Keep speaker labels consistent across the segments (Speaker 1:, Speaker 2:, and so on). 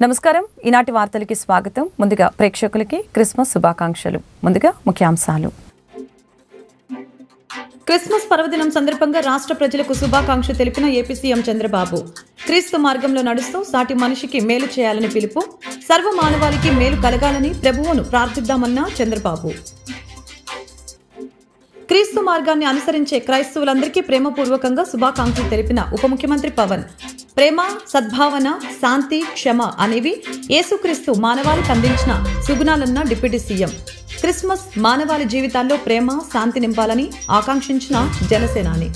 Speaker 1: నమస్కారం. ఈనాటి వార్తలకి స్వాగతం. ముందుగా ప్రేక్షకులకి క్రిస్మస్ శుభాకాంక్షలు. ముందుగా ముఖ్యాంశాలు. క్రిస్మస్ పర్వదినం సందర్భంగా రాష్ట్ర ప్రజలకు శుభాకాంక్షలు తెలిపిన ఏపీ సీఎం చంద్రబాబు. క్రీస్తు మార్గంలో నడుస్తూ సాటి మనిషికి మేలు చేయాలని పిలుపు. సర్వ మానవాళికి మేలు కలగాలని ప్రభువును ప్రార్థిద్దామన్న చంద్రబాబు. క్రీస్తు మార్గాన్ని అనుసరించే క్రైస్తవులందరికీ ప్రేమపూర్వకంగా శుభాకాంక్షలు తెలిపిన ఉప ముఖ్యమంత్రి పవన్. ప్రేమ, సద్భావన, శాంతి, క్షమ అనేవి యేసుక్రీస్తు మానవాళికి అందించిన సుగుణాలన్న డిప్యూటీ సీఎం. క్రిస్మస్ మానవాళి జీవితాల్లో ప్రేమ, శాంతి నింపాలని ఆకాంక్షించిన జనసేనాని.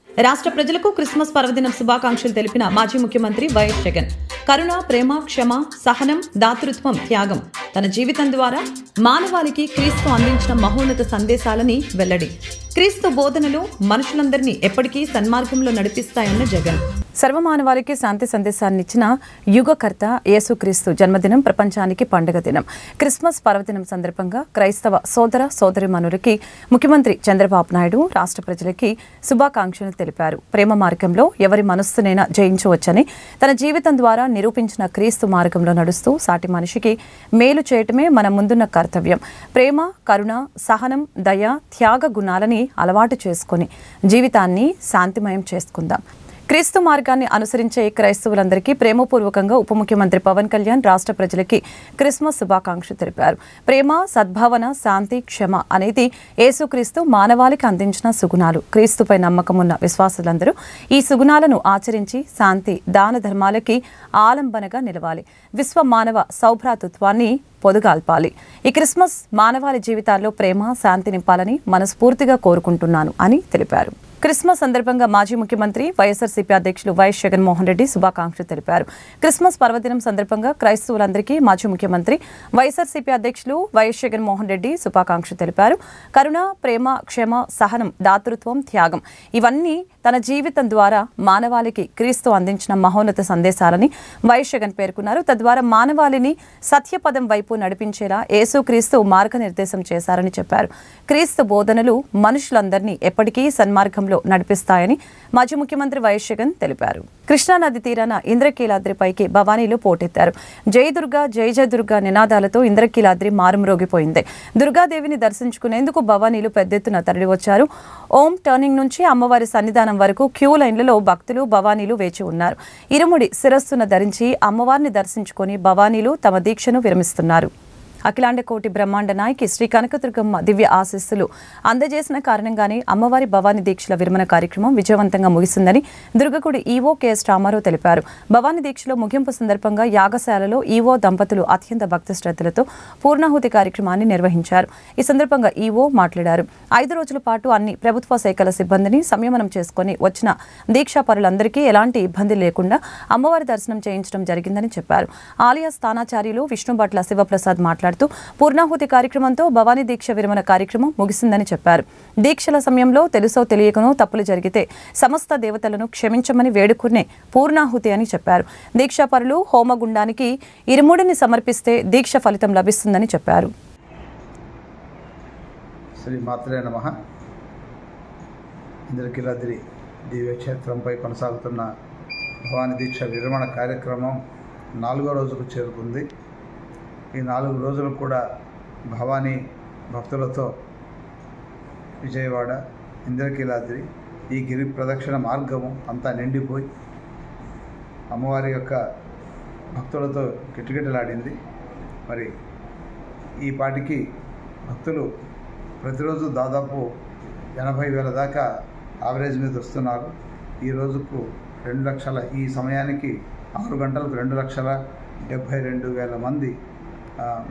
Speaker 1: రాష్ట్ర ప్రజలకు క్రిస్మస్ పర్వదినం శుభాకాంక్షలు తెలిపిన మాజీ ముఖ్యమంత్రి వైఎస్ జగన్. కరుణ, ప్రేమ, క్షమ, సహనం, దాతృత్వం, త్యాగం తన జీవితం ద్వారా మానవాళికి క్రీస్తు అందించిన మహోన్నత సందేశాలని వెల్లడి. క్రీస్తు బోధనలు మనుషులందరినీ ఎప్పటికీ సన్మార్గంలో నడిపిస్తాయన్న జగన్. సర్వమానవాళికి శాంతి సందేశాన్నిచ్చిన యుగకర్త యేసుక్రీస్తు జన్మదినం ప్రపంచానికి పండుగ దినం. క్రిస్మస్ పర్వదినం సందర్భంగా క్రైస్తవ సోదర సోదరీమణులకి ముఖ్యమంత్రి చంద్రబాబు నాయుడు రాష్ట్ర ప్రజలకి శుభాకాంక్షలు తెలిపారు. ప్రేమ మార్గంలో ఎవరి మనస్సునైనా జయించవచ్చని తన జీవితం ద్వారా నిరూపించిన క్రీస్తు మార్గంలో నడుస్తూ సాటి మనిషికి మేలు చేయటమే మన ముందున్న కర్తవ్యం. ప్రేమ, కరుణ, సహనం, దయ, త్యాగ గుణాలని అలవాటు చేసుకుని జీవితాన్ని శాంతిమయం చేసుకుందాం. క్రీస్తు మార్గాన్ని అనుసరించే క్రైస్తవులందరికీ ప్రేమపూర్వకంగా ఉప ముఖ్యమంత్రి పవన్ కళ్యాణ్ రాష్ట్ర ప్రజలకి క్రిస్మస్ శుభాకాంక్షలు తెలిపారు. ప్రేమ, సద్భావన, శాంతి, క్షమ అనేది యేసుక్రీస్తు మానవాళికి అందించిన సుగుణాలు. క్రీస్తుపై నమ్మకం ఉన్న విశ్వాసులందరూ ఈ సుగుణాలను ఆచరించి శాంతి, దాన ధర్మాలకి ఆలంబనగా నిలవాలి. విశ్వ మానవ సౌభ్రాతృత్వాన్ని పొదుగాల్పాలి. ఈ క్రిస్మస్ మానవాళి జీవితాల్లో ప్రేమ, శాంతి నింపాలని మనస్ఫూర్తిగా కోరుకుంటున్నాను అని తెలిపారు. క్రిస్మస్ సందర్భంగా మాజీ ముఖ్యమంత్రి వైఎస్ఆర్సీపీ అధ్యక్షులు వైఎస్ జగన్మోహన్ రెడ్డి శుభాకాంక్షలు తెలిపారు. క్రిస్మస్ పర్వదినం సందర్భంగా క్రైస్తవులందరికీ మాజీ ముఖ్యమంత్రి వైఎస్ఆర్సీపీ అధ్యక్షులు వైఎస్ జగన్మోహన్ రెడ్డి శుభాకాంక్షలు తెలిపారు. కరుణ, ప్రేమ, క్షమ, సహనం, దాతృత్వం, త్యాగం ఇవన్నీ తన జీవితం ద్వారా మానవాళికి క్రీస్తు అందించిన మహోన్నత సందేశాలని వైఎస్ జగన్ పేర్కొన్నారు. తద్వారా మానవాళిని సత్యపదం వైపు నడిపించేలా యేసుక్రీస్తు మార్గనిర్దేశం చేశారని చెప్పారు. క్రీస్తు బోధనలు మనుషులందరినీ ఎప్పటికీ సన్మార్గంలో నడిపిస్తాయని మాజీ ముఖ్యమంత్రి వైఎస్ జగన్ తెలిపారు. కృష్ణానది తీరాన ఇంద్రకీలాద్రిపైకి భవానీలు పోటెత్తారు. జై దుర్గా, జై జయ దుర్గా నినాదాలతో ఇంద్రకీలాద్రి మారుమ్రోగిపోయింది. దుర్గాదేవిని దర్శించుకునేందుకు భవానీలు పెద్దెత్తున తరలివచ్చారు. ఓం టర్నింగ్ నుంచి అమ్మవారి సన్నిధానం వరకు క్యూ లైన్లలో భక్తులు, భవానీలు వేచి ఉన్నారు. ఇరుముడి శిరస్సున ధరించి అమ్మవారిని దర్శించుకుని భవానీలు తమ దీక్షను విరమిస్తున్నారు. అఖిలాండ కోటి బ్రహ్మాండ నాయకి శ్రీ కనకదుర్గమ్మ దివ్య ఆశీస్సులు అందజేసిన కారణంగానే అమ్మవారి భవానీ దీక్షల విరమణ కార్యక్రమం విజయవంతంగా ముగిసిందని దుర్గగుడి ఈవో కెఎస్ రామారావు తెలిపారు. భవానీ దీక్షలో ముగింపు సందర్భంగా యాగశాలలో ఈవో దంపతులు అత్యంత భక్తి శ్రద్ధలతో పూర్ణాహుతి కార్యక్రమాన్ని నిర్వహించారు. ఈ సందర్భంగా ఈవో మాట్లాడారు. 5 రోజుల పాటు అన్ని ప్రభుత్వ శాఖల సిబ్బందిని సంయమనం చేసుకుని వచ్చిన దీక్షాపరులందరికీ ఎలాంటి ఇబ్బంది లేకుండా అమ్మవారి దర్శనం చేయించడం జరిగిందని చెప్పారు. ఆలయ స్థానాచార్యులు విష్ణుభట్ల శివప్రసాద్ మాట్లాడుతూ పూర్ణాహుతి కార్యక్రమంతో భవానీ దీక్ష విరమణ కార్యక్రమం ముగిసిందని చెప్పారు. దీక్షల సమయంలో తెలుసో తెలియకనో తప్పులు జరిగితే సమస్త దేవతలను క్షమించమని వేడుకునే పూర్ణాహుతి అని చెప్పారు. దీక్షాపరులు హోమగుండానికి ఇరుముడిని సమర్పిస్తే దీక్ష ఫలితం లభిస్తుందని చెప్పారు.
Speaker 2: శ్రీ మాత్రే నమః. ఇంద్రకీలాద్రి దివ్యక్షేత్రంపై కొనసాగుతున్న భవానీ దీక్ష విరమణ కార్యక్రమం 4వ రోజుకు చేరుకుంది. ఈ 4 రోజులు కూడా భవానీ భక్తులతో విజయవాడ, ఇంద్రకీలాద్రి, ఈ గిరి ప్రదక్షిణ మార్గము అంతా నిండిపోయి అమ్మవారి యొక్క భక్తులతో కిటకిటలాడింది. మరి ఈ పాటికి భక్తులు ప్రతిరోజు దాదాపు 80,000 దాకా యావరేజ్ మీద వస్తున్నారు. ఈ రోజుకు 2 లక్షల, ఈ సమయానికి 6 గంటలకు 2,72,000 మంది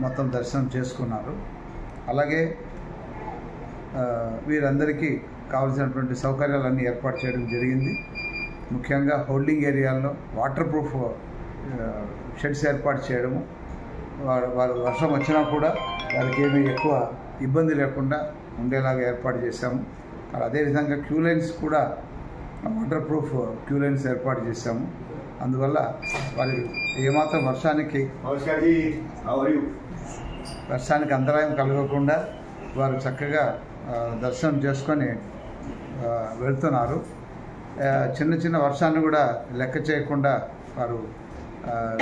Speaker 2: మొత్తం దర్శనం చేసుకున్నారు. అలాగే వీరందరికీ కావలసినటువంటి సౌకర్యాలన్నీ ఏర్పాటు చేయడం జరిగింది. ముఖ్యంగా హోల్డింగ్ ఏరియాల్లో వాటర్ ప్రూఫ్ షెడ్స్ ఏర్పాటు చేయడము, వారు వర్షం వచ్చినా కూడా వారికి ఏమీ ఎక్కువ ఇబ్బంది లేకుండా ఉండేలాగా ఏర్పాటు చేశాము. అదేవిధంగా క్యూ లైన్స్ కూడా వాటర్ ప్రూఫ్ క్యూ లైన్స్ ఏర్పాటు చేశాము. అందువల్ల వారి ఏమాత్రం వర్షానికి అంతరాయం కలగకుండా వారు చక్కగా దర్శనం చేసుకొని వెళ్తున్నారు. చిన్న చిన్న వర్షాన్ని కూడా లెక్క చేయకుండా వారు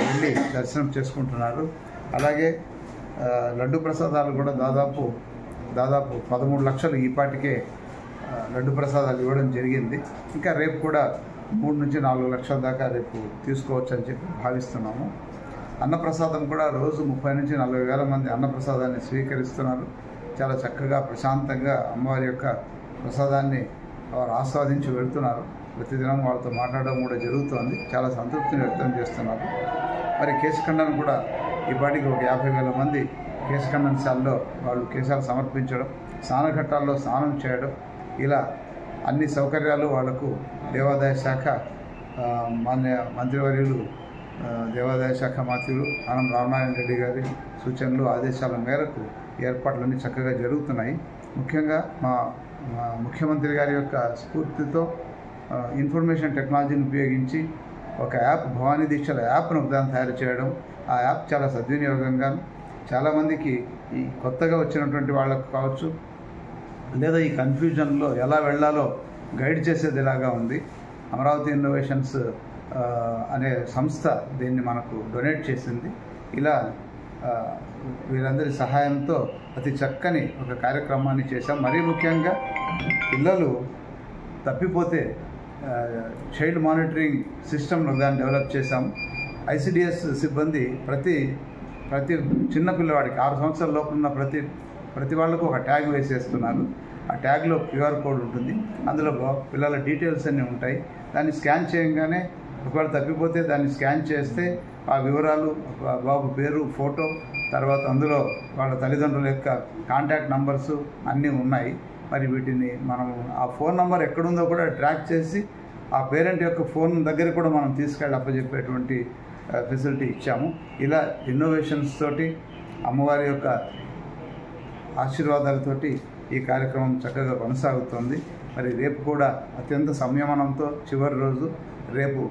Speaker 2: వెళ్ళి దర్శనం చేసుకుంటున్నారు. అలాగే లడ్డు ప్రసాదాలు కూడా దాదాపు 13 లక్షలు ఈపాటికే లడ్డు ప్రసాదాలు ఇవ్వడం జరిగింది. ఇంకా రేపు కూడా 3 నుంచి 4 లక్షల దాకా రేపు తీసుకోవచ్చు అని చెప్పి భావిస్తున్నాము. అన్నప్రసాదం కూడా రోజు 30 నుంచి 40 వేల మంది అన్నప్రసాదాన్ని స్వీకరిస్తున్నారు. చాలా చక్కగా ప్రశాంతంగా అమ్మవారి యొక్క ప్రసాదాన్ని వారు ఆస్వాదించి వెళ్తున్నారు. ప్రతిదినం వాళ్ళతో మాట్లాడడం కూడా జరుగుతోంది. చాలా సంతృప్తిని వ్యక్తం చేస్తున్నారు. మరి కేశఖండన కూడా ఈపాటికి ఒక 50,000 మంది కేశఖండనశాలలో వాళ్ళు కేశాలు సమర్పించడం, స్నానఘట్టాల్లో స్నానం చేయడం, ఇలా అన్ని సౌకర్యాలు వాళ్లకు దేవాదాయ శాఖ మంత్రివర్యులు దేవాదాయ శాఖ మంత్రులు ఆనం రామనారాయణ రెడ్డి గారి సూచనలు ఆదేశాల మేరకు ఏర్పాట్లన్నీ చక్కగా జరుగుతున్నాయి. ముఖ్యంగా మా ముఖ్యమంత్రి గారి యొక్క స్ఫూర్తితో ఇన్ఫర్మేషన్ టెక్నాలజీని ఉపయోగించి ఒక యాప్, భవానీ దీక్షల యాప్ను ఒకదాన్ని తయారు చేయడం, ఆ యాప్ చాలా సద్వినియోగంగా చాలామందికి ఈ కొత్తగా వచ్చినటువంటి వాళ్ళకు కావచ్చు, లేదా ఈ కన్ఫ్యూజన్లో ఎలా వెళ్ళాలో గైడ్ చేసేది ఇలాగా ఉంది. అమరావతి ఇన్నోవేషన్స్ అనే సంస్థ దీన్ని మనకు డొనేట్ చేసింది. ఇలా వీరందరి సహాయంతో అతి చక్కని ఒక కార్యక్రమాన్ని చేశాం. మరీ ముఖ్యంగా పిల్లలు తప్పిపోతే చైల్డ్ మానిటరింగ్ సిస్టమ్ దాన్ని డెవలప్ చేశాము. ఐసిడిఎస్ సిబ్బంది ప్రతి చిన్న పిల్లవాడికి 6 సంవత్సరాల లోపల ఉన్న ప్రతి వాళ్ళకు ఒక ట్యాగ్ వేసేస్తున్నారు. ఆ ట్యాగ్లో QR కోడ్ ఉంటుంది. అందులో పిల్లల డీటెయిల్స్ అన్నీ ఉంటాయి. దాన్ని స్కాన్ చేయగానే ఒకవేళ తప్పిపోతే దాన్ని స్కాన్ చేస్తే ఆ వివరాలు, బాబు పేరు, ఫోటో, తర్వాత అందులో వాళ్ళ తల్లిదండ్రుల యొక్క కాంటాక్ట్ నంబర్సు అన్నీ ఉన్నాయి. మరి వీటిని మనం ఆ ఫోన్ నంబర్ ఎక్కడుందో కూడా ట్రాక్ చేసి ఆ పేరెంట్ యొక్క ఫోన్ దగ్గర కూడా మనం తీసుకెళ్ళి అప్పచెప్పేటువంటి ఫెసిలిటీ ఇచ్చాము. ఇలా ఇన్నోవేషన్స్ తోటి అమ్మవారి యొక్క ఆశీర్వాదాలతోటి ఈ కార్యక్రమం చక్కగా కొనసాగుతుంది. మరి రేపు కూడా అత్యంత సంయమనంతో చివరి రోజు రేపు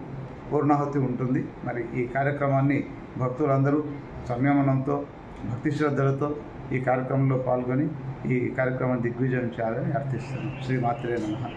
Speaker 2: పూర్ణాహుతి ఉంటుంది. మరి ఈ కార్యక్రమాన్ని భక్తులందరూ సంయమనంతో, భక్తి శ్రద్ధలతో ఈ కార్యక్రమంలో పాల్గొని ఈ కార్యక్రమాన్ని దిగ్విజయం చేయాలని అర్థిస్తున్నాను. శ్రీమాత్రే నమః.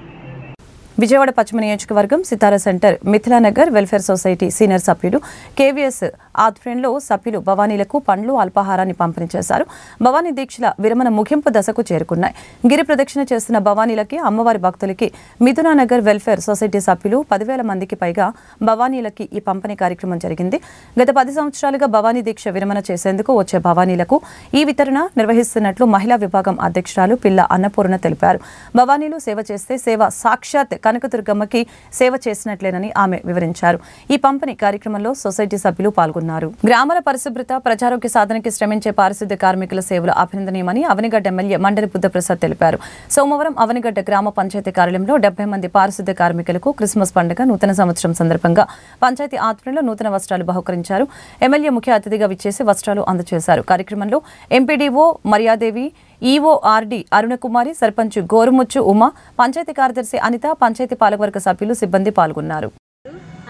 Speaker 1: విజయవాడ పశ్చిమ నియోజకవర్గం సితారా సెంటర్ మిథిలానగర్ వెల్ఫేర్ సొసైటీ సీనియర్ సభ్యుడు KVS ఆధ్వర్యంలో సభ్యులు భవానీలకు పండ్లు, అల్పాహారాన్ని పంపిణీ చేశారు. భవానీ దీక్షల విరమణ ముగింపు దశకు చేరుకున్నాయి. గిరి ప్రదక్షిణ చేస్తున్న భవానీలకి, అమ్మవారి భక్తులకి మిథిలానగర్ వెల్ఫేర్ సొసైటీ సభ్యులు 10,000 మందికి పైగా భవానీలకి ఈ పంపిణీ కార్యక్రమం జరిగింది. గత 10 సంవత్సరాలుగా భవానీ దీక్ష విరమణ చేసేందుకు వచ్చే భవానీలకు ఈ వితరణ నిర్వహిస్తున్నట్లు మహిళా విభాగం అధ్యక్షురాలు పిల్ల అన్నపూర్ణ తెలిపారు. భవానీలు సేవ చేస్తే సేవ సాక్షాత్ కనకదుర్గమ్మకి సేవ చేసినట్లేనని ఆమె వివరించారు. ఈ పంపిణీ కార్యక్రమంలో సొసైటీ సభ్యులు పాల్గొన్నారు. గ్రామాల పరిశుభ్రత, ప్రజారోగ్య సాధనకి శ్రమించే పారిశుద్ధ్య కార్మికుల సేవలు అభినందనీయమని అవనిగడ్డ ఎమ్మెల్యే మండలి బుద్ధప్రసాద్ తెలిపారు. సోమవారం అవనిగడ్డ గ్రామ పంచాయతీ కార్యాలయంలో 70 మంది పారిశుద్ధ్య కార్మికులకు క్రిస్మస్ పండుగ, నూతన సంవత్సరం సందర్భంగా పంచాయతీ ఆధ్వర్యంలో నూతన వస్త్రాలు బహుకరించారు. ఎమ్మెల్యే ముఖ్య అతిథిగా విచ్చేసి వస్త్రాలు అందజేశారు. కార్యక్రమంలో ఎంపీడీఓ మరియాదేవి, EORD అరుణకుమారి, సర్పంచ్ గోరుముచ్చు ఉమా, పంచాయతీ కార్యదర్శి అనిత, పంచాయతీ పాలకవర్గ సభ్యులు, సిబ్బంది పాల్గొన్నారు.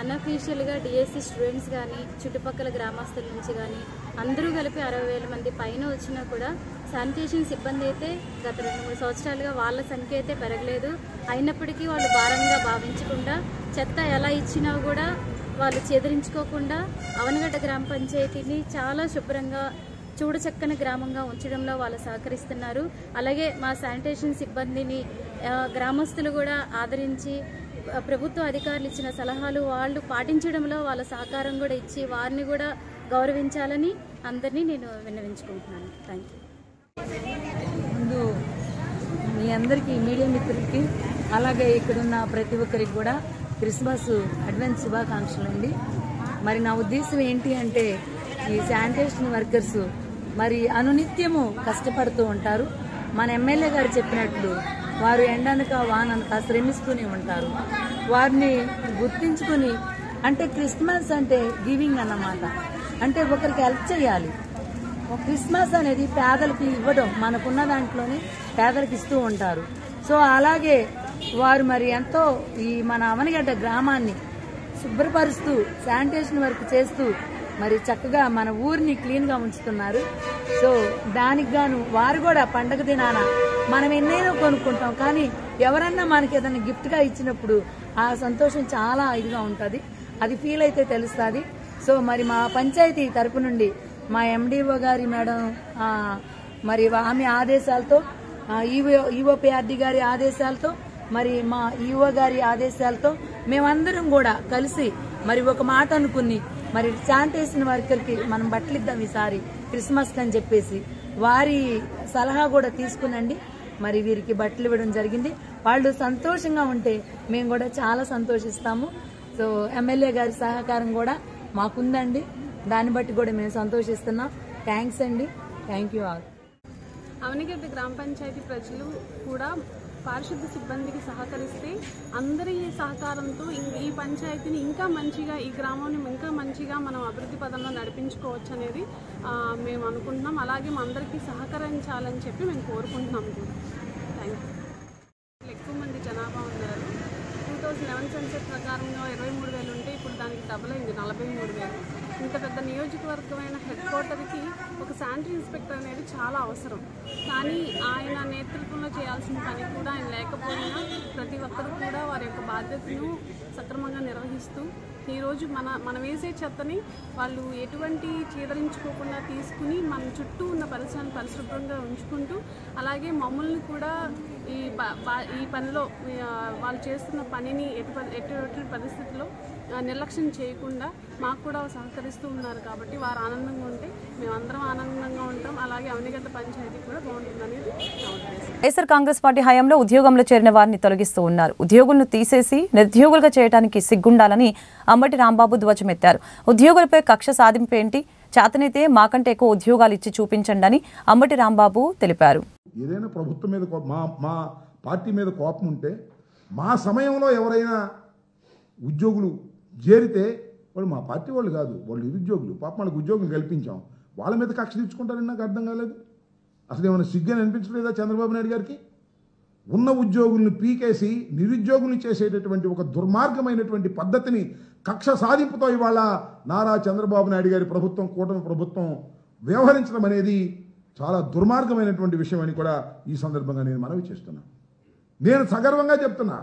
Speaker 3: అన్అఫీషియల్గా డిఎస్సి స్టూడెంట్స్ కానీ, చుట్టుపక్కల గ్రామస్తుల నుంచి కానీ అందరూ కలిపి 60,000 మంది పైన వచ్చినా కూడా శానిటేషన్ సిబ్బంది అయితే గత 2-3 సంవత్సరాలుగా వాళ్ళ సంఖ్య అయితే పెరగలేదు. అయినప్పటికీ వాళ్ళు భారంగా భావించకుండా, చెత్త ఎలా ఇచ్చినా కూడా వాళ్ళు చెదిరించుకోకుండా అవనిగడ్డ గ్రామ పంచాయతీని చాలా శుభ్రంగా, చూడచక్కని గ్రామంగా ఉంచడంలో వాళ్ళు సహకరిస్తున్నారు. అలాగే మా శానిటేషన్ సిబ్బందిని గ్రామస్తులు కూడా ఆదరించి, ప్రభుత్వ అధికారులు ఇచ్చిన సలహాలు వాళ్ళు పాటించడంలో వాళ్ళ సహకారం కూడా ఇచ్చి వారిని కూడా గౌరవించాలని అందరినీ నేను విన్నవించుకుంటున్నాను. Thank you.
Speaker 4: ముందు మీ అందరికీ, మీడియా మిత్రులకి, అలాగే ఇక్కడున్న ప్రతి ఒక్కరికి కూడా క్రిస్మస్ అడ్వాన్స్ శుభాకాంక్షలు అండి. మరి నా ఉద్దేశం ఏంటి అంటే, ఈ శానిటేషన్ వర్కర్స్ మరి అనునిత్యము కష్టపడుతూ ఉంటారు. మన ఎమ్మెల్యే గారు చెప్పినట్లు వారు ఎండనక వాననక శ్రమిస్తూనే ఉంటారు. వారిని గుర్తించుకుని, అంటే క్రిస్మస్ అంటే గివింగ్ అన్నమాట, అంటే ఒకరికి హెల్ప్ చేయాలి. క్రిస్మస్ అనేది పేదలకి ఇవ్వడం, మనకున్న దాంట్లోనే పేదలకు ఇస్తూ ఉంటారు. సో అలాగే వారు మరి ఎంతో ఈ మన అవనిగడ్డ గ్రామాన్ని శుభ్రపరుస్తూ, శానిటేషన్ వర్క్ చేస్తూ మరి చక్కగా మన ఊరిని క్లీన్గా ఉంచుతున్నారు. సో దానికి గాను వారు కూడా పండగ దినాన మనం ఎన్నైనా కొనుక్కుంటాం, కానీ ఎవరన్నా మనకి ఏదైనా గిఫ్ట్గా ఇచ్చినప్పుడు ఆ సంతోషం చాలా ఇదిగా ఉంటుంది. అది ఫీల్ అయితే తెలుస్తుంది. సో మరి మా పంచాయతీ తరపు నుండి మా ఎండిఓ గారి మేడం మరి ఆమె ఆదేశాలతో ఈఓపీఆర్డీ గారి ఆదేశాలతో మరి మా ఈఓ గారి ఆదేశాలతో మేమందరం కూడా కలిసి మరి ఒక మాట అనుకుని మరి శానిటేషన్ వర్కర్కి మనం బట్టలు ఇద్దాం ఈసారి క్రిస్మస్ అని చెప్పేసి వారి సలహా కూడా తీసుకునండి మరి వీరికి బట్టలు ఇవ్వడం జరిగింది. వాళ్ళు సంతోషంగా ఉంటే మేము కూడా చాలా సంతోషిస్తాము. సో ఎమ్మెల్యే గారి సహకారం కూడా మాకుందండి, దాన్ని బట్టి కూడా మేము సంతోషిస్తున్నాం. థ్యాంక్స్ అండి, థ్యాంక్ యూ ఆల్.
Speaker 5: అవనిగడ్డ గ్రామ పంచాయతీ ప్రజలు కూడా పారిశుద్ధ సిబ్బందికి సహకరిస్తే అందరి సహకారంతో ఈ పంచాయతీని ఇంకా మంచిగా, ఈ గ్రామాన్ని ఇంకా మంచిగా మనం అభివృద్ధి పదంలో నడిపించుకోవచ్చు అనేది మేము అనుకుంటున్నాం. అలాగే మా అందరికీ సహకరించాలని చెప్పి మేము కోరుకుంటున్నాం కూడా. Thank you. ఎక్కువ మంది జనాభా ఉన్నారు. 2011 సెన్సెస్ ప్రకారంగా 23,000 ఉంటే ఇప్పుడు దానికి డబుల్ అయింది, 43,000. ఇంత పెద్ద నియోజకవర్గమైన హెడ్ క్వార్టర్కి ఒక శానిటరీ ఇన్స్పెక్టర్ అనేది చాలా అవసరం. కానీ ఆయన నేతృత్వంలో చేయాల్సిన పని కూడా ఆయన లేకపోయినా ప్రతి ఒక్కరు కూడా వారి యొక్క బాధ్యతను సక్రమంగా నిర్వహిస్తూ ఈరోజు మనం వేసే చెత్తని వాళ్ళు ఎటువంటి చీదరించుకోకుండా తీసుకుని మన చుట్టూ ఉన్న పరిసరాలను పరిశుభ్రంగా ఉంచుకుంటూ, అలాగే మమ్మల్ని కూడా ఈ పనిలో వాళ్ళు చేస్తున్న పనిని ఎటువంటి పరిస్థితుల్లో నిర్లక్ష్యం చేయకుండా మాకు కూడా సహకరిస్తూ ఉన్నారు. కాబట్టి వారు ఆనందంగా ఉంటే మేమందరం ఆనందంగా ఉంటాం. అలాగే అవనిగడ్డ పంచాయతీ కూడా బాగుంటుందనేది నా ఉద్దేశం.
Speaker 1: వైఎస్ఆర్ కాంగ్రెస్ పార్టీ హయాంలో ఉద్యోగంలో చేరిన వారిని తొలగిస్తూ ఉన్నారు. ఉద్యోగులను తీసేసి నిరుద్యోగులుగా చేయడానికి సిగ్గుండాలని అంబటి రాంబాబు ధ్వజమెత్తారు. ఉద్యోగులపై కక్ష సాధింపు ఏంటి, చేతనైతే మాకంటే ఎక్కువ ఉద్యోగాలు ఇచ్చి చూపించండి అని అంబటి రాంబాబు తెలిపారు.
Speaker 6: ఏదైనా ప్రభుత్వం మీద మా పార్టీ మీద కోపం ఉంటే, మా సమయంలో ఎవరైనా ఉద్యోగులు చేరితే వాళ్ళు మా పార్టీ వాళ్ళు కాదు, వాళ్ళు నిరుద్యోగులు. పాపం వాళ్ళకి ఉద్యోగం కల్పించాం, వాళ్ళ మీద కక్ష తీర్చుకుంటారని నాకు అర్థం కాలేదు. అసలు ఏమైనా సిగ్గని అనిపించలేదా చంద్రబాబు నాయుడు గారికి? ఉన్న ఉద్యోగులను పీకేసి నిరుద్యోగులు చేసేటటువంటి ఒక దుర్మార్గమైనటువంటి పద్ధతిని కక్ష సాధింపుతో ఇవాళ నారా చంద్రబాబు నాయుడు గారి ప్రభుత్వం, కూటమి ప్రభుత్వం వ్యవహరించడం అనేది చాలా దుర్మార్గమైనటువంటి విషయం అని కూడా ఈ సందర్భంగా నేను మనవి చేస్తున్నా. నేను సగర్వంగా చెప్తున్నా,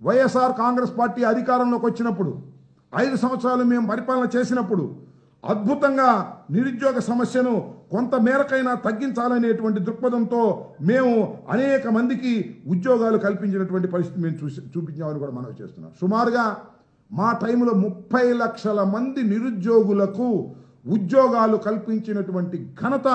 Speaker 6: వైఎస్ఆర్ కాంగ్రెస్ పార్టీ అధికారంలోకి వచ్చినప్పుడు 5 సంవత్సరాలు మేము పరిపాలన చేసినప్పుడు అద్భుతంగా నిరుద్యోగ సమస్యను కొంత మేరకైనా తగ్గించాలనేటువంటి దృక్పథంతో మేము అనేక మందికి ఉద్యోగాలు కల్పించినటువంటి పరిస్థితి మేము చూపించామని కూడా మనం చేస్తున్నాం. సుమారుగా మా టైంలో 30 లక్షల మంది నిరుద్యోగులకు ఉద్యోగాలు కల్పించినటువంటి ఘనత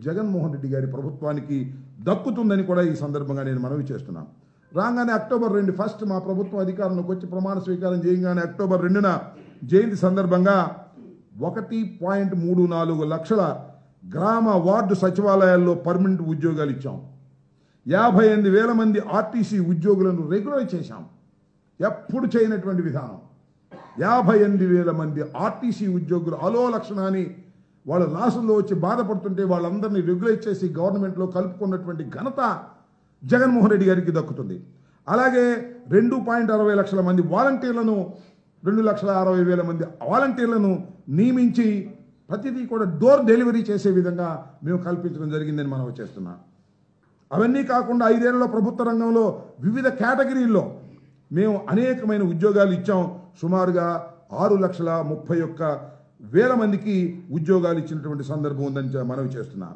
Speaker 6: జగన్మోహన్ రెడ్డి గారి ప్రభుత్వానికి దక్కుతుందని కూడా ఈ సందర్భంగా నేను మనవి చేస్తున్నాను. రాగానే అక్టోబర్ 2 మా ప్రభుత్వం అధికారంలోకి వచ్చి ప్రమాణ స్వీకారం చేయగానే అక్టోబర్ 2న జయంతి సందర్భంగా 1.34 లక్షల గ్రామ వార్డు సచివాలయాల్లో పర్మనెంట్ ఉద్యోగాలు ఇచ్చాం. 58,000 మంది ఆర్టీసీ ఉద్యోగులను రెగ్యులర్ చేశాం. ఎప్పుడు చేయనటువంటి విధానం. 58,000 మంది ఆర్టీసీ ఉద్యోగులు అలో లక్షణాన్ని వాళ్ళ లాసుల్లో వచ్చి బాధపడుతుంటే వాళ్ళందరినీ రెగ్యులేట్ చేసి గవర్నమెంట్లో కలుపుకున్నటువంటి ఘనత జగన్మోహన్ రెడ్డి గారికి దక్కుతుంది. అలాగే 2.60 లక్షల మంది వాలంటీర్లను, 2,60,000 మంది వాలంటీర్లను నియమించి ప్రతిదీ కూడా డోర్ డెలివరీ చేసే విధంగా మేము కల్పించడం జరిగిందని మనం చేస్తున్నాం. అవన్నీ కాకుండా 5 ఏళ్లలో ప్రభుత్వ రంగంలో వివిధ కేటగిరీల్లో మేము అనేకమైన ఉద్యోగాలు ఇచ్చాం. సుమారుగా 6,31,000 మందికి ఉద్యోగాలు ఇచ్చినటువంటి సందర్భం ఉందని మనవి చేస్తున్నాం.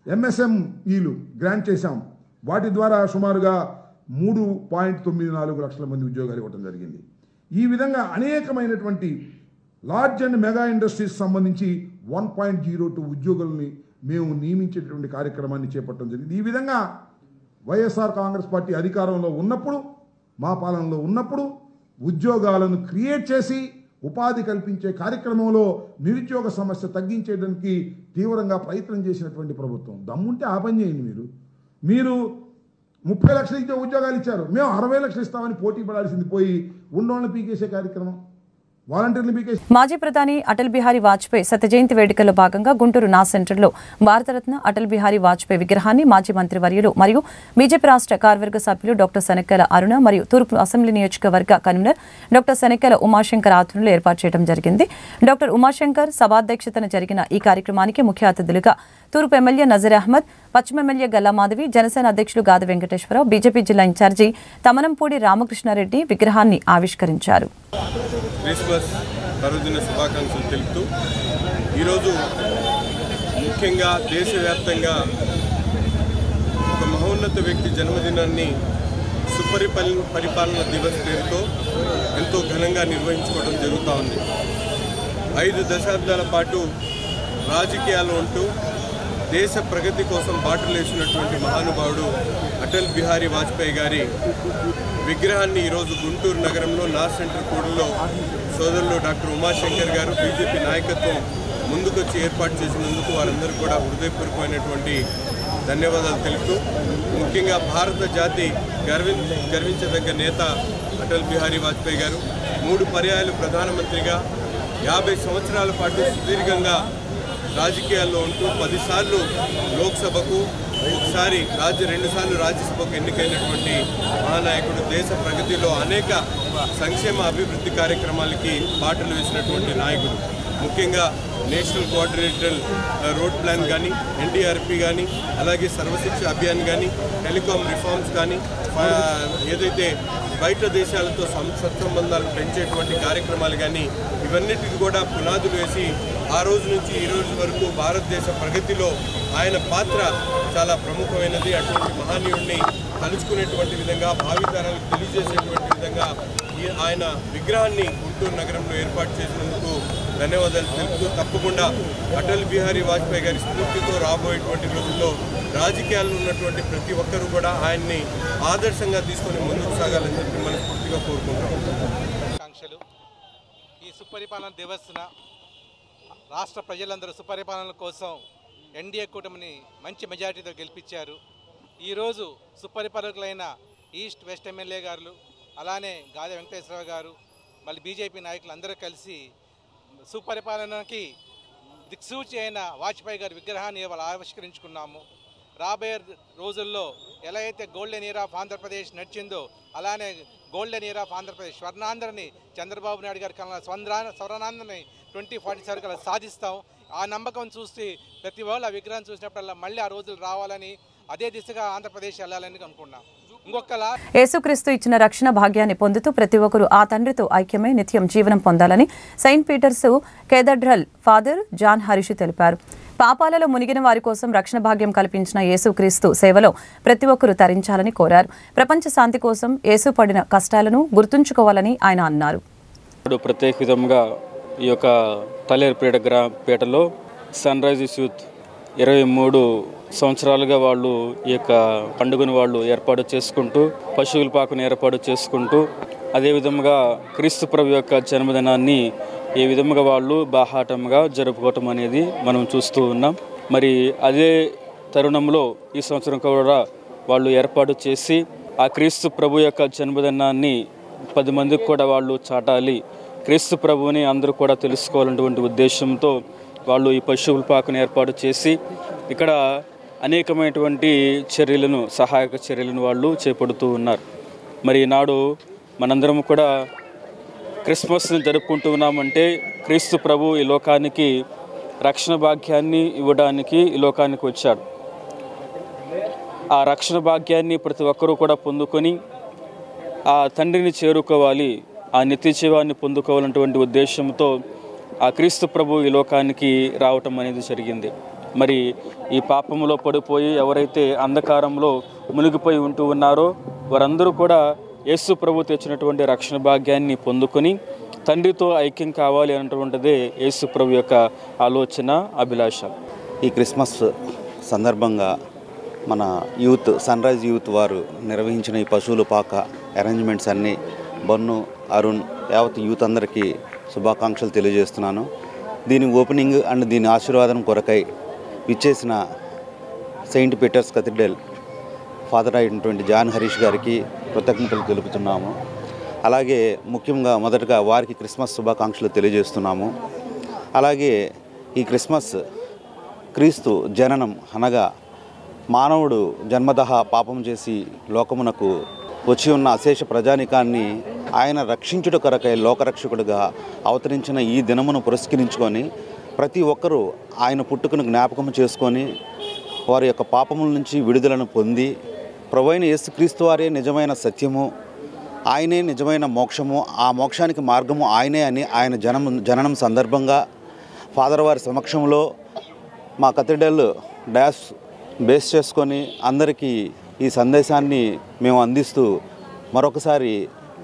Speaker 6: ఎంఎస్ఎంఈలు గ్రాంట్ చేశాం. వాటి ద్వారా సుమారుగా 3.94 లక్షల మంది ఉద్యోగాలు ఇవ్వడం జరిగింది. ఈ విధంగా అనేకమైనటువంటి లార్జ్ అండ్ మెగా ఇండస్ట్రీస్ సంబంధించి 1.02 ఉద్యోగుల్ని మేము నియమించేటువంటి కార్యక్రమాన్ని చేపట్టడం జరిగింది. ఈ విధంగా వైఎస్ఆర్ కాంగ్రెస్ పార్టీ అధికారంలో ఉన్నప్పుడు, మా పాలనలో ఉన్నప్పుడు ఉద్యోగాలను క్రియేట్ చేసి ఉపాధి కల్పించే కార్యక్రమంలో నిరుద్యోగ సమస్య తగ్గించేయడానికి తీవ్రంగా ప్రయత్నం చేసినటువంటి ప్రభుత్వం. దమ్ముంటే ఆ పని చేయండి. మీరు 30 లక్షలు ఇచ్చే ఉద్యోగాలు ఇచ్చారు, మేము 60 లక్షలు ఇస్తామని పోటీ పడాల్సింది పోయి ఉన్నోళ్ళని పీకేసే కార్యక్రమం, వాలంటీర్లు పీకేసి.
Speaker 1: మాజీ ప్రధాని అటల్ బిహారీ వాజ్పేయి శత జయంతి వేడుకల్లో భాగంగా గుంటూరు నా సెంటర్లో భారతరత్న అటల్ బిహారీ వాజ్పేయి విగ్రహాన్ని మాజీ మంత్రివర్యులు మరియు బీజేపీ రాష్ట్ర కార్యవర్గ సభ్యులు డాక్టర్ శనక్కాయల అరుణ మరియు తూర్పు అసెంబ్లీ నియోజకవర్గ కన్వీనర్ డాక్టర్ శనక్కాయల ఉమాశంకర్ ఆధ్వర్యంలో ఏర్పాటు చేయడం జరిగింది. డాక్టర్ ఉమాశంకర్ సభాధ్యక్షతన జరిగిన ఈ కార్యక్రమానికి ముఖ్య అతిథులుగా తూర్పు ఎమ్మెల్యే నజీర్ అహ్మద్, పశ్చిమ ఎమ్మెల్యే గల్లామాధవి, జనసేన అధ్యక్షులు గాది వెంకటేశ్వరరావు, బీజేపీ జిల్లా ఇన్ఛార్జి తమనంపూడి రామకృష్ణారెడ్డి విగ్రహాన్ని ఆవిష్కరించారు.
Speaker 7: క్రిస్మస్ పర్వదిన శుభాకాంక్షలు తెలుపుతూ ఈరోజు ముఖ్యంగా దేశవ్యాప్తంగా ఒక మహోన్నత వ్యక్తి జన్మదినాన్ని సుపరిపాలన దివస్ పేరుతో ఎంతో ఘనంగా నిర్వహించుకోవడం జరుగుతూ ఉంది. 5 దశాబ్దాల పాటు రాజకీయాల్లో ఉంటూ దేశ ప్రగతి కోసం బాటలేసినటువంటి మహానుభావుడు అటల్ బిహారీ వాజ్పేయి గారి విగ్రహాన్ని ఈరోజు గుంటూరు నగరంలో నార్త్ సెంటర్ కూడలో సోదరులు డాక్టర్ ఉమాశంకర్ గారు బీజేపీ నాయకత్వం ముందుకొచ్చి ఏర్పాటు చేసినందుకు వారందరూ కూడా హృదయపూర్వకమైనటువంటి ధన్యవాదాలు తెలుపుతూ ముఖ్యంగా భారత జాతి గర్వించదగ్గ నేత అటల్ బిహారీ వాజ్పేయి గారు 3 పర్యాయాలు ప్రధానమంత్రిగా 50 సంవత్సరాల పాటు సుదీర్ఘంగా రాజకీయాల్లో ఉంటూ 10 సార్లు లోక్సభకు, ఒకసారి 2 సార్లు రాజ్యసభకు ఎన్నికైనటువంటి మహానాయకుడు దేశ ప్రగతిలో అనేక సంక్షేమ అభివృద్ధి కార్యక్రమాలకి బాటలు వేసినటువంటి నాయకుడు. ముఖ్యంగా నేషనల్ కోఆర్డినేటర్ రోడ్ ప్లాన్ కానీ, ఎన్డీఆర్పీ కానీ, అలాగే సర్వశిక్ష అభియాన్ కానీ, టెలికాం రిఫార్మ్స్ కానీ, ఏదైతే బయట దేశాలతో సత్సంబంధాలు పెంచేటువంటి కార్యక్రమాలు కానీ ఇవన్నిటికీ కూడా పునాదులు వేసి ఆ రోజు నుంచి ఈ రోజు వరకు భారతదేశ ప్రగతిలో ఆయన పాత్ర చాలా ప్రముఖమైనది. అటువంటి మహనీయుడిని తలుచుకునేటువంటి విధంగా, భావితరాలకు తెలియజేసేటువంటి విధంగా ఆయన విగ్రహాన్ని గుంటూరు నగరంలో ఏర్పాటు చేసినందుకు ధన్యవాదాలు తెలుపుతూ తప్పకుండా అటల్ బిహారీ వాజ్పేయి గారి స్ఫూర్తితో రాబోయేటువంటి రోజుల్లో రాజకీయాల్లో ఉన్నటువంటి ప్రతి ఒక్కరూ కూడా ఆయన్ని ఆదర్శంగా తీసుకొని ముందుకు సాగాలని చెప్పి మనస్ఫూర్తిగా కోరుకుంటున్నాం.
Speaker 8: ఈ సుపరిపాలన దివస్న రాష్ట్ర ప్రజలందరూ సుపరిపాలన కోసం ఎన్డీఏ కూటమిని మంచి మెజారిటీతో గెలిపించారు. ఈరోజు సుపరిపాలకులైన ఈస్ట్ వెస్ట్ ఎమ్మెల్యే గారు, అలానే గాదె వెంకటేశ్వరరావు గారు, మళ్ళీ బీజేపీ నాయకులు అందరూ కలిసి సుపరిపాలనకి దిక్సూచి అయిన వాజ్పేయి గారి విగ్రహాన్ని ఇవాళ ఆవిష్కరించుకున్నాము. రాబోయే రోజుల్లో ఎలా అయితే గోల్డెన్ ఇయర్ ఆఫ్ ఆంధ్రప్రదేశ్ నడిచిందో అలానే గోల్డెన్ ఇయర్ ఆఫ్ ఆంధ్రప్రదేశ్ స్వర్ణాంధ్రని చంద్రబాబు నాయుడు గారి కన్నా స్వర్ణాంధ్రని 2047 కల్లా సాధిస్తాం. ఆ నమ్మకం చూసి ప్రతి వాళ్ళు ఆ విగ్రహం చూసినప్పుడల్లా మళ్ళీ ఆ రోజులు రావాలని, అదే దిశగా ఆంధ్రప్రదేశ్ వెళ్ళాలని అనుకున్నాం.
Speaker 1: యేసుక్రీస్తు ఇచ్చిన రక్షణ భాగ్యాన్ని పొందుతూ ప్రతి ఒక్కరూ ఆ తండ్రితో ఐక్యమై నిత్యం జీవనం పొందాలని saint Peter's cathedral father John Harish తెలిపారు. పాపాలలో మునిగిన వారి కోసం రక్షణ భాగ్యం కల్పించిన యేసుక్రీస్తు సేవలో ప్రతి ఒక్కరూ తరించాలని కోరారు. ప్రపంచ శాంతి కోసం యేసు పడిన కష్టాలను గుర్తుంచుకోవాలని ఆయన అన్నారు.
Speaker 9: ప్రత్యేక విధంగా ఈ యొక్క తలేరుపేటలో సన్ రైజర్స్ యూత్ 23 సంవత్సరాలుగా వాళ్ళు ఈ యొక్క పండుగను వాళ్ళు ఏర్పాటు చేసుకుంటూ, పశువుల పాకను ఏర్పాటు చేసుకుంటూ, అదేవిధంగా క్రీస్తు ప్రభు యొక్క జన్మదినాన్ని ఏ విధంగా వాళ్ళు బాహాటంగా జరుపుకోవటం అనేది మనం చూస్తూ ఉన్నాం. మరి అదే తరుణంలో ఈ సంవత్సరం కూడా వాళ్ళు ఏర్పాటు చేసి ఆ క్రీస్తు ప్రభు యొక్క జన్మదినాన్ని 10 మందికి కూడా వాళ్ళు చాటాలి, క్రీస్తు ప్రభువుని అందరూ కూడా తెలుసుకోవాలన్నటువంటి ఉద్దేశంతో వాళ్ళు ఈ పశువుల పాకను ఏర్పాటు చేసి ఇక్కడ అనేకమైనటువంటి చర్యలను, సహాయక చర్యలను వాళ్ళు చేపడుతూ ఉన్నారు. మరి ఈనాడు మనందరం కూడా క్రిస్మస్ని జరుపుకుంటూ ఉన్నామంటే క్రీస్తు ప్రభు ఈ లోకానికి రక్షణ భాగ్యాన్ని ఇవ్వడానికి ఈ లోకానికి వచ్చాడు. ఆ రక్షణ భాగ్యాన్ని ప్రతి ఒక్కరూ కూడా పొందుకొని ఆ తండ్రిని చేరుకోవాలి, ఆ నిత్య జీవాన్ని పొందుకోవాలన్నటువంటి ఉద్దేశంతో ఆ క్రీస్తు ప్రభు ఈ లోకానికి రావటం అనేది జరిగింది. మరి ఈ పాపంలో పడిపోయి ఎవరైతే అంధకారంలో మునిగిపోయి ఉంటూ ఉన్నారో వారందరూ కూడా యేసు ప్రభు తెచ్చినటువంటి రక్షణ భాగ్యాన్ని పొందుకొని తండ్రితో ఐక్యం కావాలి అన్నటువంటిదే యేసు ప్రభు యొక్క ఆలోచన, అభిలాష.
Speaker 10: ఈ క్రిస్మస్ సందర్భంగా మన యూత్ సన్ రైజ్ యూత్ వారు నిర్వహించిన ఈ పశువుల పాక అరేంజ్మెంట్స్ అన్నీ బన్ను, అరుణ్, యావత్ యూత్ అందరికీ శుభాకాంక్షలు తెలియజేస్తున్నాను. దీని ఓపెనింగ్ అండ్ దీని ఆశీర్వాదం కొరకై విచ్చేసిన సెయింట్ పీటర్స్ కథీడ్రల్ ఫాదర్ అయినటువంటి జాన్ హరీష్ గారికి కృతజ్ఞతలు తెలుపుతున్నాము. అలాగే ముఖ్యంగా మొదటగా వారికి క్రిస్మస్ శుభాకాంక్షలు తెలియజేస్తున్నాము. అలాగే ఈ క్రిస్మస్ క్రీస్తు జననం అనగా మానవుడు జన్మదహ పాపం చేసి లోకమునకు వచ్చి ఉన్న అశేష ప్రజానికాన్ని ఆయన రక్షించుట కొరకై లోకరక్షకుడుగా అవతరించిన ఈ దినమును పురస్కరించుకొని ప్రతి ఒక్కరూ ఆయన పుట్టుకను జ్ఞాపకం చేసుకొని వారి యొక్క పాపముల నుంచి విడుదలను పొంది ప్రభువైన యేసుక్రీస్తు వారే నిజమైన సత్యము, ఆయనే నిజమైన మోక్షము, ఆ మోక్షానికి మార్గము ఆయనే అని ఆయన జననం సందర్భంగా ఫాదర్ వారి సమక్షంలో మా కథీడ్రల్ డాష్ బేస్ చేసుకొని అందరికీ ఈ సందేశాన్ని మేము అందిస్తూ మరొకసారి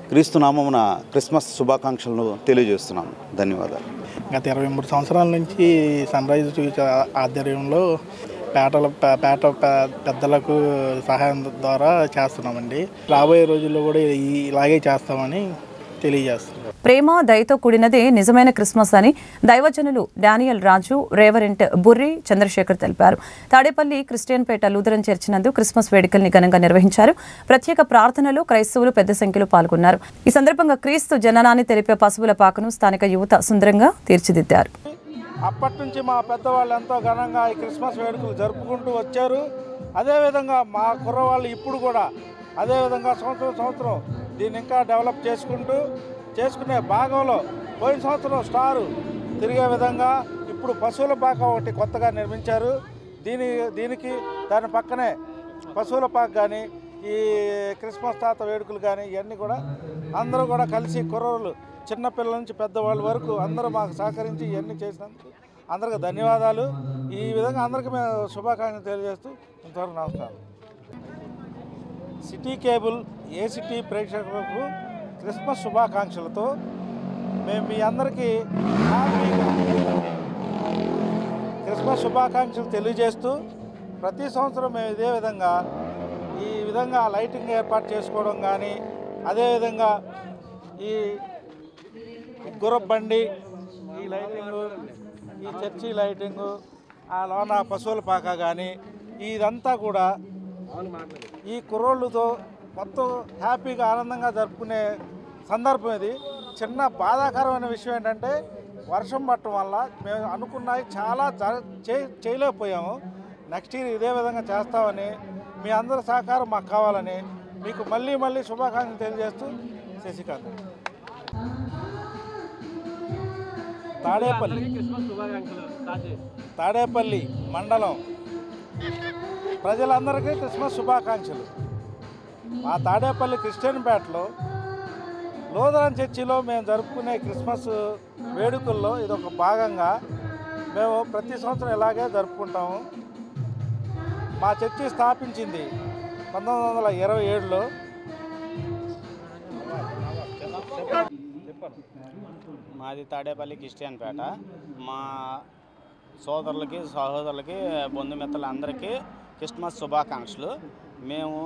Speaker 10: క్రీస్తు నామమున క్రిస్మస్ శుభాకాంక్షలను తెలియజేస్తున్నాము. ధన్యవాదాలు.
Speaker 11: గత 23 సంవత్సరాల నుంచి సన్ రైజ్ ఆధ్వర్యంలో పేట పెద్దలకు సహాయం ద్వారా చేస్తున్నామండి. రాబోయే రోజుల్లో కూడా ఇలాగే చేస్తామని తెలియజేస్తున్నాం.
Speaker 1: ప్రేమ దయతో కూడినదే నిజమైన క్రిస్మస్ అని దైవజనులు డానియల్ రాజు, రేవరెంట్ బుర్రి చంద్రశేఖర్ తెలిపారు. తాడేపల్లి క్రిస్టియన్పేట లూథరన్ చర్చి నందు క్రిస్మస్ వేడుకల్ని ఘనంగా నిర్వహించారు. ప్రత్యేక ప్రార్థనలో క్రైస్తవులు పెద్ద సంఖ్యలో పాల్గొన్నారు. ఈ సందర్భంగా క్రీస్తు జననాన్ని తెలిపే పశువుల పాకను స్థానిక యువత సుందరంగా తీర్చిదిద్దారు.
Speaker 11: అప్పటి నుంచి మా పెద్దవాళ్ళు ఎంతో ఘనంగా ఈ క్రిస్మస్ వేడుకలు జరుపుకుంటూ వచ్చారు. అదేవిధంగా మా కుర్రవాళ్ళు ఇప్పుడు కూడా అదేవిధంగా సంవత్సరం దీన్ని ఇంకా డెవలప్ చేసుకునే భాగంలో పోయిన సంవత్సరం స్టారు తిరిగే విధంగా ఇప్పుడు పశువుల పాక ఒకటి కొత్తగా నిర్మించారు. దీనికి దాని పక్కనే పశువుల పాక కానీ ఈ క్రిస్మస్ తాత వేడుకలు కానీ ఇవన్నీ కూడా అందరూ కూడా కలిసి కుర్రోళ్ళు చిన్నపిల్లల నుంచి పెద్దవాళ్ళ వరకు అందరూ మాకు సహకరించి ఇవన్నీ చేసినందుకు అందరికీ ధన్యవాదాలు. ఈ విధంగా అందరికీ మేము శుభాకాంక్షలు తెలియజేస్తూ ఇంతవరకు నమస్కారం. సిటీ కేబుల్ ఏసిటీ ప్రేక్షకులకు క్రిస్మస్ శుభాకాంక్షలతో మేము మీ అందరికీ క్రిస్మస్ శుభాకాంక్షలు తెలియజేస్తూ ప్రతి సంవత్సరం మేము ఇదే విధంగా ఈ విధంగా లైటింగ్ ఏర్పాటు చేసుకోవడం కానీ అదేవిధంగా ఈ గుర్రబండి ఈ లైటింగు ఈ చర్చి లైటింగు ఆ లోన పశువుల పాక కానీ ఇదంతా కూడా ఈ కుర్రోళ్ళతో మొత్తం హ్యాపీగా ఆనందంగా జరుపుకునే సందర్భం ఇది. చిన్న బాధాకరమైన విషయం ఏంటంటే వర్షం పట్టడం వల్ల మేము అనుకున్నవి చాలా చేయలేకపోయాము. నెక్స్ట్ ఇయర్ ఇదే విధంగా చేస్తామని మీ అందరి సహకారం మాకు కావాలని మీకు మళ్ళీ శుభాకాంక్షలు తెలియజేస్తూ శశికాంత్. తాడేపల్లి మండలం ప్రజలందరికీ క్రిస్మస్ శుభాకాంక్షలు. మా తాడేపల్లి క్రిస్టియన్పేటలో లూథరన్ చర్చిలో మేము జరుపుకునే క్రిస్మస్ వేడుకల్లో ఇదొక భాగంగా మేము ప్రతి సంవత్సరం ఇలాగే జరుపుకుంటాము. మా చర్చి స్థాపించింది 1927లో.
Speaker 12: మాది తాడేపల్లి క్రిస్టియన్పేట. మా సోదరులకి సహోదరులకి బంధుమిత్రులందరికీ క్రిస్మస్ శుభాకాంక్షలు. మేము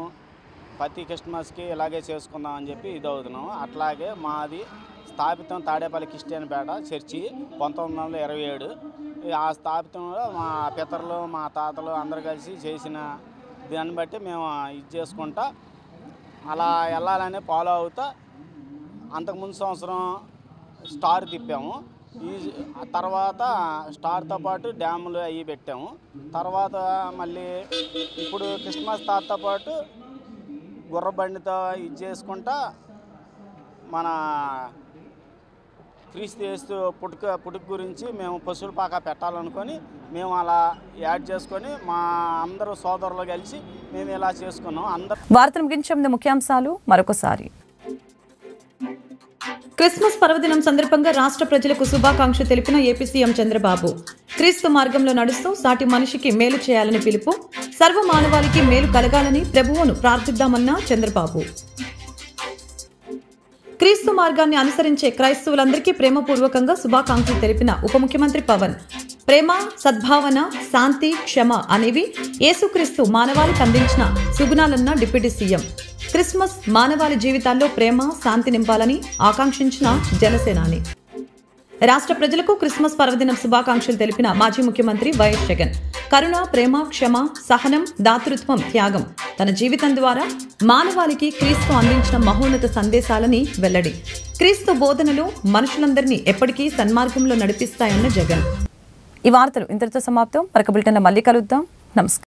Speaker 12: ప్రతి క్రిస్మస్కి ఇలాగే చేసుకుందామని చెప్పి ఇది అవుతున్నాము. అట్లాగే మాది స్థాపితం తాడేపల్లి క్రిస్టియన్పేట చర్చి 1927. ఆ స్థాపితంలో మా పితరులు మా తాతలు అందరు కలిసి చేసిన దాన్ని బట్టి మేము ఇది చేసుకుంటా అలా వెళ్ళాలని ఫాలో అవుతా అంతకుముందు సంవత్సరం స్టార్ తిప్పాము. ఈ తర్వాత స్టార్తో పాటు డ్యాములు అవి పెట్టాము. తర్వాత మళ్ళీ ఇప్పుడు క్రిస్మస్ తాతతో పాటు గుర్రబండితో ఇది చేసుకుంటా మన క్రీస్తు యేసు పుట్టుక గురించి మేము పశువుల పాక పెట్టాలనుకొని మేము అలా యాడ్ చేసుకొని మా అందరూ సోదరులు కలిసి మేము ఇలా చేసుకున్నాం.
Speaker 1: వార్తలు ముగించే ముందు ముఖ్యాంశాలు మరొకసారి. క్రిస్మస్ పర్వదినం సందర్భంగా రాష్ట్ర ప్రజలకు శుభాకాంక్షలు తెలిపిన ఏపీ సీఎం చంద్రబాబు. క్రీస్తు మార్గంలో నడుస్తూ సాటి మనిషికి మేలు చేయాలని పిలుపు. సర్వ మానవాళికి మేలు కలగాలని ప్రభువును ప్రార్థిద్దామన్న చంద్రబాబు. క్రీస్తు మార్గాన్ని అనుసరించే క్రైస్తవులందరికీ ప్రేమపూర్వకంగా శుభాకాంక్షలు తెలిపిన ఉప ముఖ్యమంత్రి పవన్. ప్రేమ, సద్భావన, శాంతి, క్షమ అనేవి యేసుక్రీస్తు మానవాళికి అందించిన సుగుణాలన్న డిప్యూటీ సీఎం. క్రిస్మస్ మానవాళి జీవితాల్లో ప్రేమ, శాంతి నింపాలని ఆకాంక్షించిన జనసేనాని. రాష్ట్ర ప్రజలకు క్రిస్మస్ పర్వదినం శుభాకాంక్షలు తెలిపిన మాజీ ముఖ్యమంత్రి వైఎస్ జగన్. కరుణ, ప్రేమ, క్షమ, సహనం, దాతృత్వం, త్యాగం తన జీవితం ద్వారా మానవాళికి క్రీస్తు అందించిన మహోన్నత సందేశాలని వెల్లడి. క్రీస్తు బోధనలు మనుషులందరినీ ఎప్పటికీ సన్మార్గంలో నడిపిస్తాయన్న జగన్. ఈ వార్తలు ఇంతటితో సమాప్తం. మరొక బులెటిన్లో మళ్ళీ కలుద్దాం. నమస్కారం.